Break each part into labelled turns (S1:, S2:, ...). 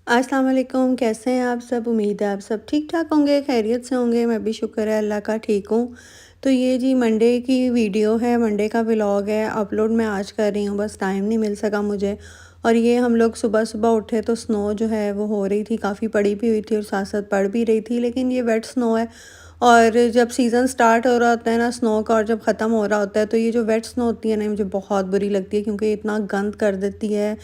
S1: अस्सलाम वालेकुम, कैसे हैं आप सब? उम्मीद है आप सब ठीक ठाक होंगे, खैरियत से होंगे। मैं भी शुक्र है अल्लाह का ठीक हूँ। तो ये जी मंडे की वीडियो है, मंडे का व्लॉग है, अपलोड मैं आज कर रही हूँ, बस टाइम नहीं मिल सका मुझे। और ये हम लोग सुबह सुबह उठे तो स्नो जो है वो हो रही थी, काफ़ी पड़ी भी हुई थी और साथ साथ पड़ भी रही थी, लेकिन ये वेट स्नो है। और जब सीज़न स्टार्ट हो रहा होता है ना स्नो का, और जब ख़त्म हो रहा होता है, तो ये जो वेट स्नो होती है ना, मुझे बहुत बुरी लगती है, क्योंकि इतना गंद कर देती है।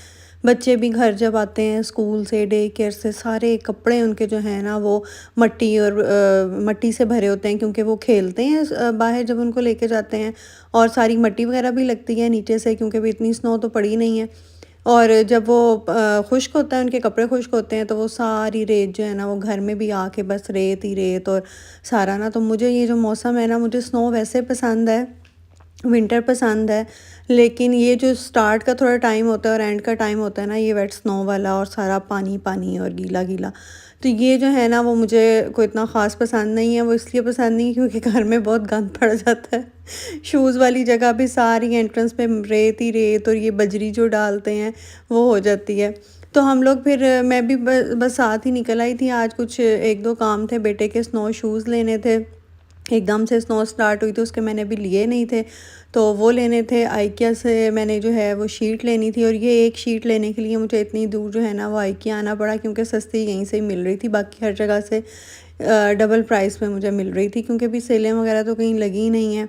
S1: बच्चे भी घर जब आते हैं स्कूल से, डे केयर से, सारे कपड़े उनके जो हैं ना वो मट्टी और मट्टी से भरे होते हैं, क्योंकि वो खेलते हैं बाहर जब उनको लेके जाते हैं। और सारी मट्टी वगैरह भी लगती है नीचे से, क्योंकि भी इतनी स्नो तो पड़ी नहीं है। और जब वो खुश्क होता है, उनके कपड़े खुश्क होते हैं, तो वो सारी रेत जो है ना वो घर में भी आके बस रेत ही रेत और सारा ना। तो मुझे ये जो मौसम है ना, मुझे स्नो वैसे पसंद है, विंटर पसंद है, लेकिन ये जो स्टार्ट का थोड़ा टाइम होता है और एंड का टाइम होता है ना, ये वेट स्नो वाला और सारा पानी पानी और गीला गीला, तो ये जो है ना वो मुझे कोई इतना ख़ास पसंद नहीं है। वो इसलिए पसंद नहीं है क्योंकि घर में बहुत गंद पड़ जाता है। शूज़ वाली जगह भी सारी एंट्रेंस पे रेत ही रेत, और ये बजरी जो डालते हैं वो हो जाती है। तो हम लोग फिर मैं भी बस साथ ही निकल आई थी आज, कुछ एक दो काम थे, बेटे के स्नो शूज़ लेने थे। एकदम से स्नो स्टार्ट हुई तो उसके मैंने भी लिए नहीं थे, तो वो लेने थे। आइकिया से मैंने जो है वो शीट लेनी थी, और ये एक शीट लेने के लिए मुझे इतनी दूर जो है ना वो आइकिया आना पड़ा, क्योंकि सस्ती यहीं से ही मिल रही थी, बाकी हर जगह से डबल प्राइस पे मुझे मिल रही थी, क्योंकि अभी सेलें वगैरह तो कहीं लगी ही नहीं है।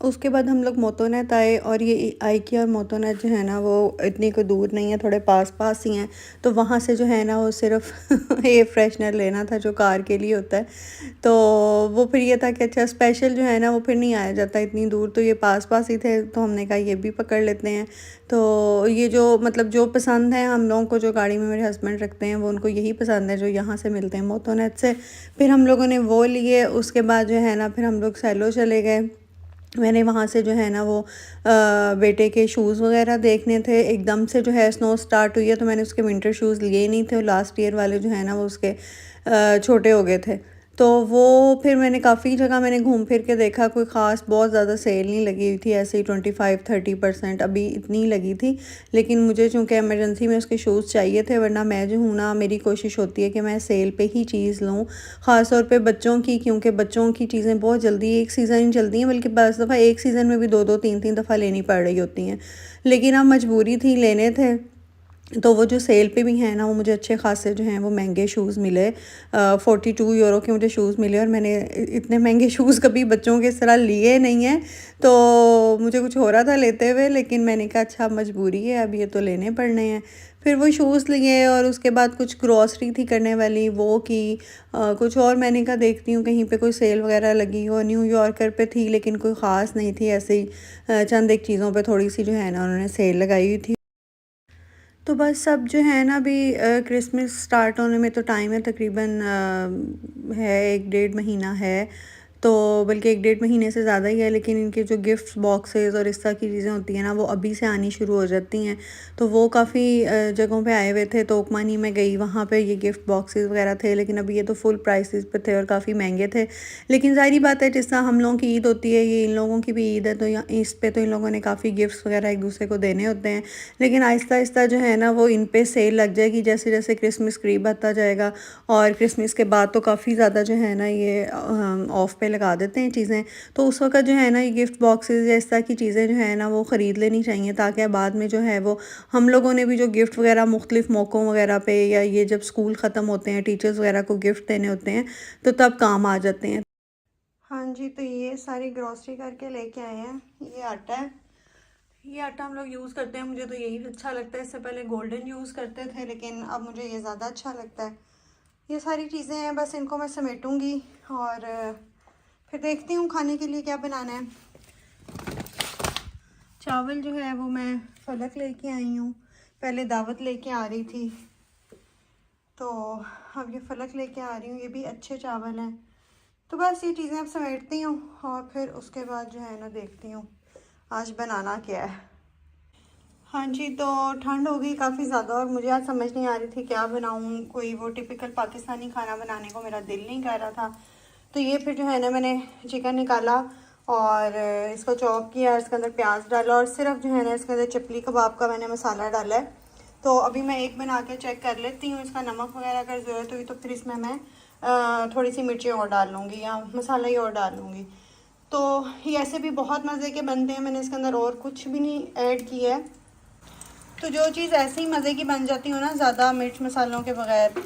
S1: उसके बाद हम लोग मोतोनेत आए, और ये आइकिया और मोतोनेत जो है ना वो इतनी कोई दूर नहीं है, थोड़े पास पास ही हैं। तो वहाँ से जो है ना वो सिर्फ एयर फ्रेशनर लेना था जो कार के लिए होता है। तो वो फिर ये था कि अच्छा स्पेशल जो है ना वो फिर नहीं आया जाता इतनी दूर, तो ये पास पास ही थे, तो हमने कहा ये भी पकड़ लेते हैं। तो ये जो मतलब जो पसंद है हम लोगों को, जो गाड़ी में मेरे हस्बैंड रखते हैं, वो उनको यही पसंद है जो यहाँ से मिलते हैं मोतोनेत से। फिर हम लोगों ने वो लिए। उसके बाद जो है ना फिर हम लोग सेलो चले गए। मैंने वहाँ से जो है ना वो बेटे के शूज़ वगैरह देखने थे। एकदम से जो है स्नो स्टार्ट हुई है, तो मैंने उसके विंटर शूज़ लिए ही नहीं थे, और लास्ट ईयर वाले जो है ना वो उसके छोटे हो गए थे। तो वो फिर मैंने काफ़ी जगह मैंने घूम फिर के देखा, कोई ख़ास बहुत ज़्यादा सेल नहीं लगी हुई थी, ऐसे ही 25-30% अभी इतनी लगी थी। लेकिन मुझे चूँकि एमरजेंसी में उसके शूज़ चाहिए थे, वरना मैं जो हूँ ना, मेरी कोशिश होती है कि मैं सेल पे ही चीज़ लूँ, ख़ास तौर पे बच्चों की, क्योंकि बच्चों की चीज़ें बहुत जल्दी एक सीज़न ही चलती हैं, बल्कि बस दफ़ा एक सीज़न में भी दो दो तीन तीन दफ़ा लेनी पड़ रही होती हैं। लेकिन अब मजबूरी थी, लेने थे। तो वो जो सेल पे भी हैं ना, वो मुझे अच्छे खासे जो हैं वो महंगे शूज़ मिले। 42 यूरो के मुझे शूज़ मिले, और मैंने इतने महंगे शूज़ कभी बच्चों के इस तरह लिए नहीं हैं। तो मुझे कुछ हो रहा था लेते हुए, लेकिन मैंने कहा अच्छा मजबूरी है, अब ये तो लेने पड़ने हैं। फिर वो शूज़ लिए, और उसके बाद कुछ ग्रॉसरी थी करने वाली, वो की। कुछ और मैंने कहा देखती हूँ कहीं पे कोई सेल वगैरह लगी हो। न्यूयॉर्कर पे थी, लेकिन कोई ख़ास नहीं थी, ऐसे ही चंद एक चीज़ों पे थोड़ी सी जो है ना उन्होंने सेल लगाई हुई थी। तो बस अब जो है ना अभी क्रिसमस स्टार्ट होने में तो टाइम है, तकरीबन है 1-1.5 महीना है। तो बल्कि 1-1.5 महीने से ज़्यादा ही है, लेकिन इनके जो गिफ्ट बॉक्सेस और इस तरह की चीज़ें होती हैं ना, वो अभी से आनी शुरू हो जाती हैं। तो वो काफ़ी जगहों पे आए हुए थे। तो ओकमानी में गई, वहाँ पे ये गिफ्ट बॉक्सेस वगैरह थे, लेकिन अभी ये तो फुल प्राइसेस पे थे और काफ़ी महंगे थे। लेकिन ज़ाहिर बात है, जिस तरह हम लोगों की ईद होती है, ये इन लोगों की भी ईद है, तो इस पे तो इन लोगों ने काफ़ी गिफ्ट्स वगैरह एक दूसरे को देने होते हैं। लेकिन आहिस्ता आहिस्ता जो है ना वो इन पे सेल लग जाएगी, जैसे जैसे क्रिसमस करीब आता जाएगा। और क्रिसमस के बाद तो काफ़ी ज़्यादा जो है ना ये ऑफ़ पे लगा देते हैं चीज़ें। तो उस वक्त जो है ना ये गिफ्ट बॉक्सेस या इस तरह की चीज़ें जो है ना वो ख़रीद लेनी चाहिए, ताकि बाद में जो है वो हम लोगों ने भी जो गिफ्ट वगैरह मुख्तलिफ मौक़ों वगैरह पे, या ये जब स्कूल ख़त्म होते हैं, टीचर्स वगैरह को गिफ्ट देने होते हैं, तो तब काम आ जाते हैं। हाँ जी, तो ये सारी ग्रॉसरी करके लेके आए हैं। ये आटा है, ये आटा हम लोग यूज़ करते हैं, मुझे तो यही अच्छा लगता है। इससे पहले गोल्डन यूज़ करते थे, लेकिन अब मुझे ये ज़्यादा अच्छा लगता है। ये सारी चीज़ें हैं, बस इनको मैं समेटूंगी, और फिर देखती हूँ खाने के लिए क्या बनाना है। चावल जो है वो मैं फलक लेके आई हूँ, पहले दावत लेके आ रही थी, तो अब ये फलक लेके आ रही हूँ। ये भी अच्छे चावल हैं। तो बस ये चीज़ें अब समेटती हूँ, और फिर उसके बाद जो है ना देखती हूँ आज बनाना क्या है। हाँ जी, तो ठंड हो गई काफ़ी ज़्यादा, और मुझे आज समझ नहीं आ रही थी क्या बनाऊँ। कोई वो टिपिकल पाकिस्तानी खाना बनाने को मेरा दिल नहीं कर रहा था। तो ये फिर जो है ना मैंने चिकन निकाला, और इसको चॉप किया, इसके अंदर प्याज डाला, और सिर्फ जो है ना इसके अंदर चपली कबाब का मैंने मसाला डाला है, तो अभी मैं एक बना के चेक कर लेती हूँ, इसका नमक वगैरह अगर ज़रूरत हुई तो फिर इसमें मैं थोड़ी सी मिर्ची और डाल लूँगी या मसाला ही और डाल लूँगी। तो ये ऐसे भी बहुत मज़े के बनते हैं, मैंने इसके अंदर और कुछ भी नहीं ऐड किया है। तो जो चीज़ ऐसे ही मज़े की बन जाती हो ना, ज़्यादा मिर्च मसालों के बगैर,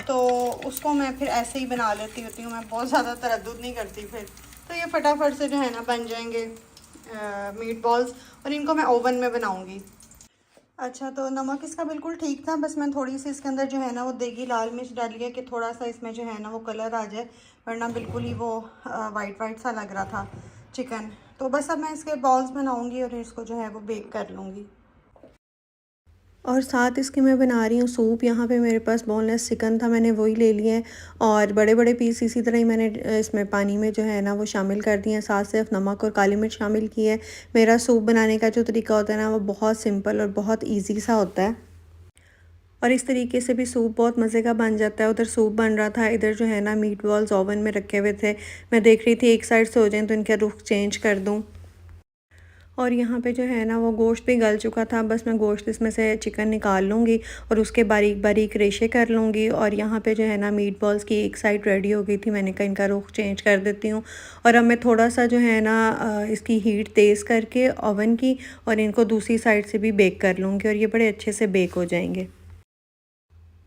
S1: तो उसको मैं फिर ऐसे ही बना लेती होती हूँ, मैं बहुत ज़्यादा तरद्दुद नहीं करती फिर। तो ये फटाफट से जो है ना बन जाएंगे मीट बॉल्स, और इनको मैं ओवन में बनाऊँगी। अच्छा, तो नमक इसका बिल्कुल ठीक था, बस मैं थोड़ी सी इसके अंदर जो है ना वो देगी लाल मिर्च डाली है कि थोड़ा सा इसमें जो है ना वो कलर आ जाए, वरना बिल्कुल ही वो वाइट वाइट सा लग रहा था चिकन। तो बस अब मैं इसके बॉल्स बनाऊँगी और इसको जो है वो बेक कर लूँगी। और साथ इसके मैं बना रही हूँ सूप। यहाँ पे मेरे पास बोनलेस चिकन था, मैंने वही ले लिए हैं और बड़े बड़े पीस इसी तरह ही मैंने इसमें पानी में जो है ना वो शामिल कर दिए हैं। साथ सिर्फ नमक और काली मिर्च शामिल की है। मेरा सूप बनाने का जो तरीका होता है ना वो बहुत सिंपल और बहुत ईजी सा होता है, और इस तरीके से भी सूप बहुत मज़े का बन जाता है। उधर सूप बन रहा था, इधर जो है ना मीट बॉल्स ओवन में रखे हुए थे। मैं देख रही थी एक साइड से हो जाए तो इनका रुख चेंज कर दूँ। और यहाँ पे जो है ना वो गोश्त भी गल चुका था, बस मैं गोश्त इसमें से चिकन निकाल लूँगी और उसके बारीक बारीक रेशे कर लूँगी। और यहाँ पे जो है ना मीट बॉल्स की एक साइड रेडी हो गई थी, मैंने कहा इनका रुख चेंज कर देती हूँ। और अब मैं थोड़ा सा जो है ना इसकी हीट तेज़ करके ओवन की, और इनको दूसरी साइड से भी बेक कर लूँगी और ये बड़े अच्छे से बेक हो जाएंगे।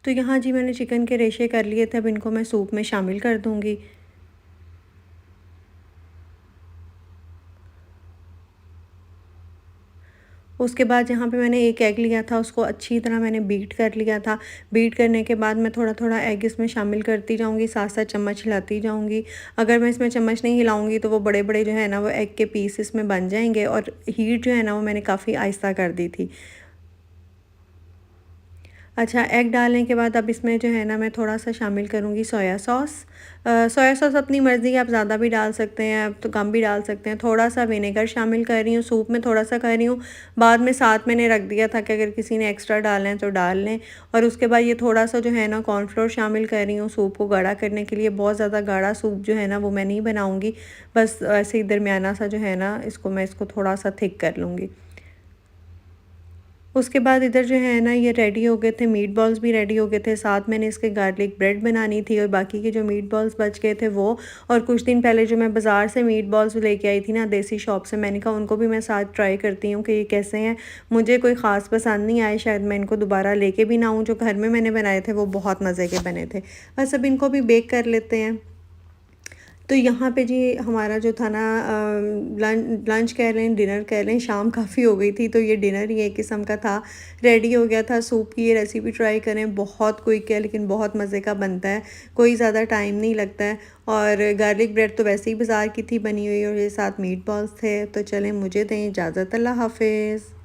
S1: तो यहाँ जी मैंने चिकन के रेशे कर लिए थे, अब इनको मैं सूप में शामिल कर दूँगी। उसके बाद यहाँ पे मैंने एक एग लिया था, उसको अच्छी तरह मैंने बीट कर लिया था। बीट करने के बाद मैं थोड़ा थोड़ा एग इसमें शामिल करती जाऊँगी, साथ साथ चम्मच हिलाती जाऊँगी। अगर मैं इसमें चम्मच नहीं हिलाऊँगी तो वो बड़े बड़े जो है ना वो एग के पीस इसमें बन जाएंगे। और हीट जो है ना वो मैंने काफ़ी आहिस्ता कर दी थी। अच्छा, एग डालने के बाद अब इसमें जो है ना मैं थोड़ा सा शामिल करूँगी सोया सॉस। सोया सॉस अपनी मर्ज़ी है, आप ज़्यादा भी डाल सकते हैं, आप तो कम भी डाल सकते हैं। थोड़ा सा विनेगर शामिल कर रही हूँ, सूप में थोड़ा सा कर रही हूँ। बाद में साथ मैंने रख दिया था कि अगर किसी ने एक्स्ट्रा डालना है तो डाल लें। और उसके बाद ये थोड़ा सा जो है ना कॉर्नफ्लोर शामिल कर रही हूँ सूप को गाढ़ा करने के लिए। बहुत ज़्यादा गाढ़ा सूप जो है ना वो मैं नहीं बनाऊँगी, बस ऐसे ही दरमियाना सा जो है ना इसको थोड़ा सा थिक कर लूँगी। उसके बाद इधर जो है ना ये रेडी हो गए थे, मीट बॉल्स भी रेडी हो गए थे। साथ मैंने इसके गार्लिक ब्रेड बनानी थी और बाकी के जो मीट बॉल्स बच गए थे वो। और कुछ दिन पहले जो मैं बाज़ार से मीट बॉल्स लेके आई थी ना देसी शॉप से, मैंने कहा उनको भी मैं साथ ट्राई करती हूँ कि ये कैसे हैं। मुझे कोई ख़ास पसंद नहीं आए, शायद मैं इनको दोबारा लेके भी ना आऊँ। जो घर में मैंने बनाए थे वो बहुत मज़े के बने थे। बस अब इनको भी बेक कर लेते हैं। तो यहाँ पे जी हमारा जो था ना लंच कह लें, डिनर कह लें, शाम काफ़ी हो गई थी तो ये डिनर ही एक किस्म का था, रेडी हो गया था। सूप की ये रेसिपी ट्राई करें, बहुत क्विक है लेकिन बहुत मज़े का बनता है, कोई ज़्यादा टाइम नहीं लगता है। और गार्लिक ब्रेड तो वैसे ही बाज़ार की थी बनी हुई, और ये साथ मीट बॉल्स थे। तो चलें, मुझे दें इजाज़त, अल्लाह हाफिज़।